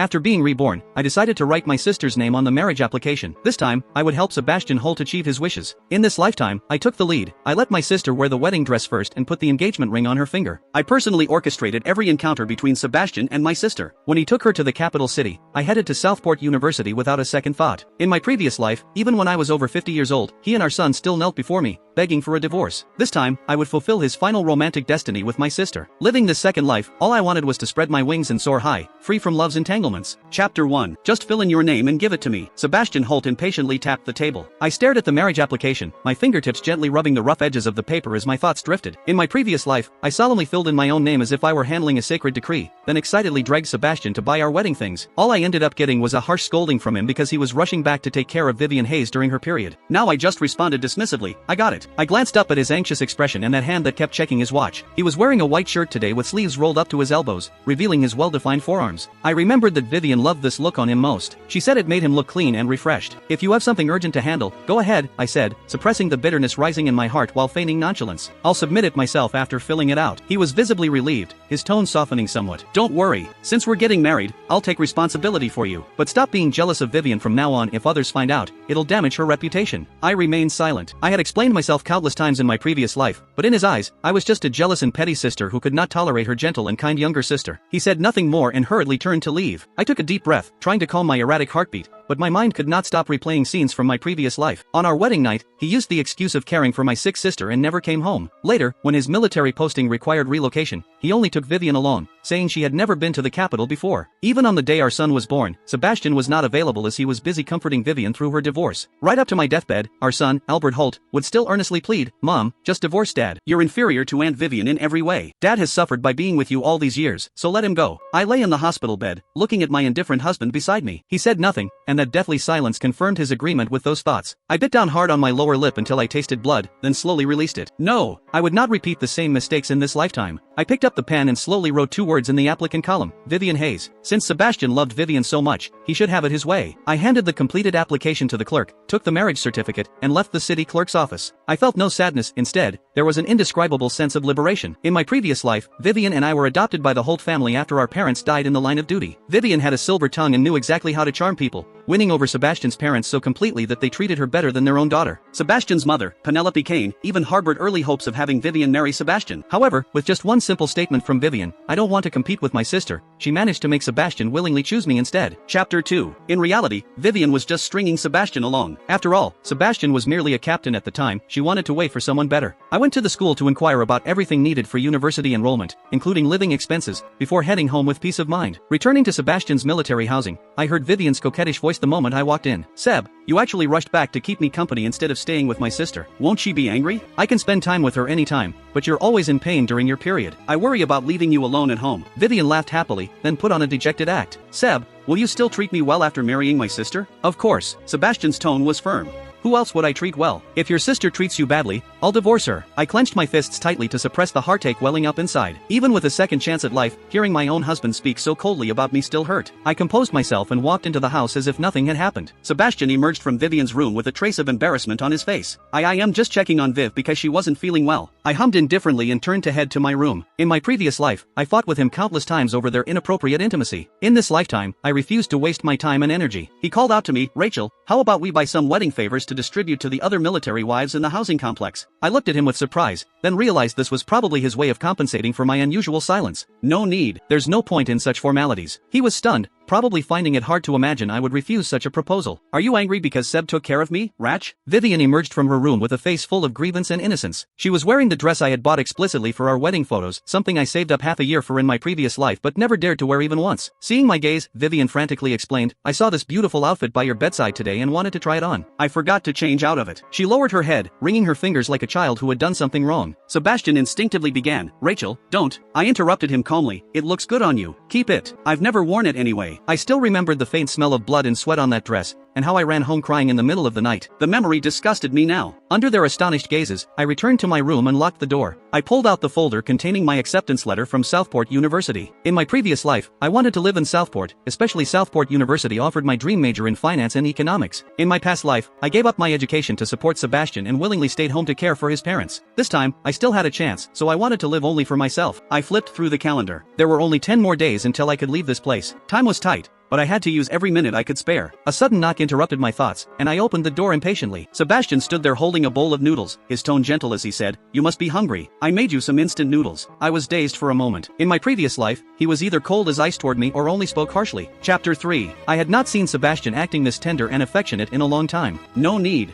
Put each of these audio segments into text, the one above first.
After being reborn, I decided to write my sister's name on the marriage application. This time, I would help Sebastian Holt achieve his wishes. In this lifetime, I took the lead. I let my sister wear the wedding dress first and put the engagement ring on her finger. I personally orchestrated every encounter between Sebastian and my sister. When he took her to the capital city, I headed to Southport University without a second thought. In my previous life, even when I was over 50 years old, he and our son still knelt before me, begging for a divorce. This time, I would fulfill his final romantic destiny with my sister. Living this second life, all I wanted was to spread my wings and soar high, free from love's entanglements. Chapter 1. Just fill in your name and give it to me. Sebastian Holt impatiently tapped the table. I stared at the marriage application, my fingertips gently rubbing the rough edges of the paper as my thoughts drifted. In my previous life, I solemnly filled in my own name as if I were handling a sacred decree, then excitedly dragged Sebastian to buy our wedding things. All I ended up getting was a harsh scolding from him because he was rushing back to take care of Vivian Hayes during her period. Now I just responded dismissively, I got it. I glanced up at his anxious expression and that hand that kept checking his watch. He was wearing a white shirt today with sleeves rolled up to his elbows, revealing his well-defined forearms. I remembered that Vivian loved this look on him most. She said it made him look clean and refreshed. If you have something urgent to handle, go ahead, I said, suppressing the bitterness rising in my heart while feigning nonchalance. I'll submit it myself after filling it out. He was visibly relieved, his tone softening somewhat. Don't worry, since we're getting married, I'll take responsibility for you. But stop being jealous of Vivian from now on. If others find out, it'll damage her reputation. I remained silent. I had explained myself countless times in my previous life, but in his eyes, I was just a jealous and petty sister who could not tolerate her gentle and kind younger sister. He said nothing more and hurriedly turned to leave. I took a deep breath, trying to calm my erratic heartbeat, but my mind could not stop replaying scenes from my previous life. On our wedding night, he used the excuse of caring for my sick sister and never came home. Later, when his military posting required relocation, he only took Vivian along, saying she had never been to the capital before. Even on the day our son was born, Sebastian was not available as he was busy comforting Vivian through her divorce. Right up to my deathbed, our son, Albert Holt, would still earnestly plead, Mom, just divorce Dad. You're inferior to Aunt Vivian in every way. Dad has suffered by being with you all these years, so let him go. I lay in the hospital bed, looking at my indifferent husband beside me. He said nothing, and that deathly silence confirmed his agreement with those thoughts. I bit down hard on my lower lip until I tasted blood, then slowly released it. No, I would not repeat the same mistakes in this lifetime. I picked up the pen and slowly wrote 2 words in the applicant column, Vivian Hayes. Since Sebastian loved Vivian so much, he should have it his way. I handed the completed application to the clerk, took the marriage certificate, and left the city clerk's office. I felt no sadness. Instead, there was an indescribable sense of liberation. In my previous life, Vivian and I were adopted by the Holt family after our parents died in the line of duty. Vivian had a silver tongue and knew exactly how to charm people, winning over Sebastian's parents so completely that they treated her better than their own daughter. Sebastian's mother, Penelope Kane, even harbored early hopes of having Vivian marry Sebastian. However, with just one simple statement from Vivian, I don't want to compete with my sister, she managed to make Sebastian willingly choose me instead. Chapter 2. In reality, Vivian was just stringing Sebastian along. After all, Sebastian was merely a captain at the time. She wanted to wait for someone better. I went to the school to inquire about everything needed for university enrollment, including living expenses, before heading home with peace of mind. Returning to Sebastian's military housing, I heard Vivian's coquettish voice the moment I walked in. Seb, you actually rushed back to keep me company instead of staying with my sister. Won't she be angry? I can spend time with her anytime, but you're always in pain during your period. I worry about leaving you alone at home. Vivian laughed happily, then put on a dejected act. Seb, will you still treat me well after marrying my sister? Of course. Sebastian's tone was firm. Who else would I treat well? If your sister treats you badly, I'll divorce her. I clenched my fists tightly to suppress the heartache welling up inside. Even with a second chance at life, hearing my own husband speak so coldly about me still hurt. I composed myself and walked into the house as if nothing had happened. Sebastian emerged from Vivian's room with a trace of embarrassment on his face. I am just checking on Viv because she wasn't feeling well. I hummed indifferently and turned to head to my room. In my previous life, I fought with him countless times over their inappropriate intimacy. In this lifetime, I refused to waste my time and energy. He called out to me, Rachel, how about we buy some wedding favors to distribute to the other military wives in the housing complex? I looked at him with surprise, then realized this was probably his way of compensating for my unusual silence. No need. There's no point in such formalities. He was stunned, probably finding it hard to imagine I would refuse such a proposal. Are you angry because Seb took care of me, Ratch? Vivian emerged from her room with a face full of grievance and innocence. She was wearing the dress I had bought explicitly for our wedding photos, something I saved up half a year for in my previous life but never dared to wear even once. Seeing my gaze, Vivian frantically explained, I saw this beautiful outfit by your bedside today and wanted to try it on. I forgot to change out of it. She lowered her head, wringing her fingers like a child who had done something wrong. Sebastian instinctively began, Rachel, don't. I interrupted him calmly, it looks good on you. Keep it. I've never worn it anyway. I still remembered the faint smell of blood and sweat on that dress, and how I ran home crying in the middle of the night. The memory disgusted me now. Under their astonished gazes, I returned to my room and locked the door. I pulled out the folder containing my acceptance letter from Southport University. In my previous life, I wanted to live in Southport, especially Southport University offered my dream major in finance and economics. In my past life, I gave up my education to support Sebastian and willingly stayed home to care for his parents. This time, I still had a chance, so I wanted to live only for myself. I flipped through the calendar. There were only 10 more days until I could leave this place. Time was tight, but I had to use every minute I could spare. A sudden knock interrupted my thoughts, and I opened the door impatiently. Sebastian stood there holding a bowl of noodles, his tone gentle as he said, "You must be hungry. I made you some instant noodles." I was dazed for a moment. In my previous life, he was either cold as ice toward me or only spoke harshly. Chapter 3. I had not seen Sebastian acting this tender and affectionate in a long time. No need.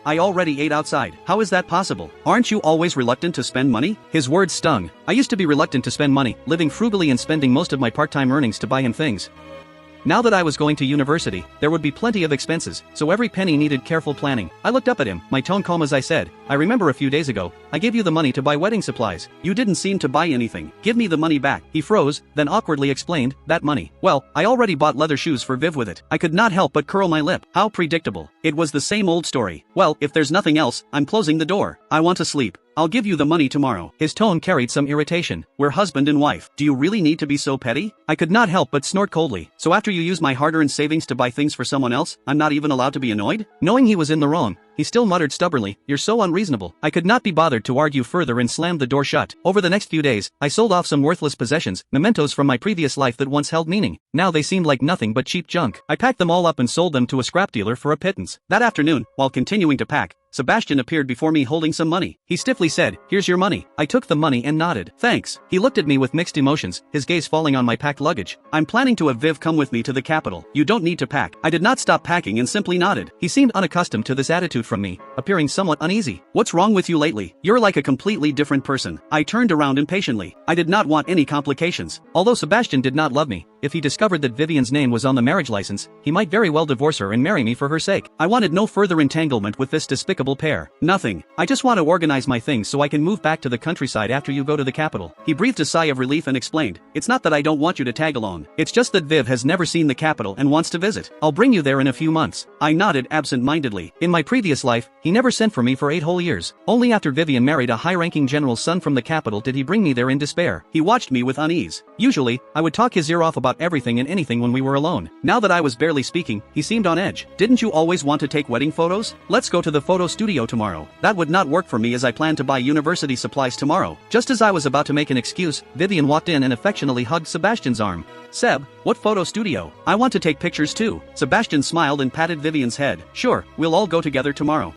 I already ate outside. How is that possible? Aren't you always reluctant to spend money? His words stung. I used to be reluctant to spend money, living frugally and spending most of my part-time earnings to buy him things. Now that I was going to university, there would be plenty of expenses, so every penny needed careful planning. I looked up at him, my tone calm as I said, "I remember a few days ago, I gave you the money to buy wedding supplies. You didn't seem to buy anything. Give me the money back." He froze, then awkwardly explained, "That money. Well, I already bought leather shoes for Viv with it." I could not help but curl my lip. How predictable. It was the same old story. "Well, if there's nothing else, I'm closing the door. I want to sleep. I'll give you the money tomorrow." His tone carried some irritation. "We're husband and wife. Do you really need to be so petty?" I could not help but snort coldly. "So after you use my hard-earned savings to buy things for someone else, I'm not even allowed to be annoyed?" Knowing he was in the wrong, he still muttered stubbornly, "You're so unreasonable." I could not be bothered to argue further and slammed the door shut. Over the next few days, I sold off some worthless possessions, mementos from my previous life that once held meaning. Now they seemed like nothing but cheap junk. I packed them all up and sold them to a scrap dealer for a pittance. That afternoon, while continuing to pack, Sebastian appeared before me holding some money. He stiffly said, "Here's your money." I took the money and nodded. "Thanks." He looked at me with mixed emotions, his gaze falling on my packed luggage. "I'm planning to have Viv come with me to the capital. You don't need to pack." I did not stop packing and simply nodded. He seemed unaccustomed to this attitude from me, appearing somewhat uneasy. "What's wrong with you lately? You're like a completely different person." I turned around impatiently. I did not want any complications. Although Sebastian did not love me, if he discovered that Vivian's name was on the marriage license, he might very well divorce her and marry me for her sake. I wanted no further entanglement with this despicable pair. "Nothing. I just want to organize my things so I can move back to the countryside after you go to the capital." He breathed a sigh of relief and explained, "It's not that I don't want you to tag along. It's just that Viv has never seen the capital and wants to visit. I'll bring you there in a few months." I nodded absent-mindedly. In my previous life, he never sent for me for 8 whole years. Only after Vivian married a high-ranking general's son from the capital did he bring me there in despair. He watched me with unease. Usually, I would talk his ear off about everything and anything when we were alone. Now that I was barely speaking, he seemed on edge. "Didn't you always want to take wedding photos? Let's go to the photo studio tomorrow." That would not work for me as I plan to buy university supplies tomorrow. Just as I was about to make an excuse, Vivian walked in and affectionately hugged Sebastian's arm. "Seb, what photo studio? I want to take pictures too." Sebastian smiled and patted Vivian's head. "Sure, we'll all go together tomorrow."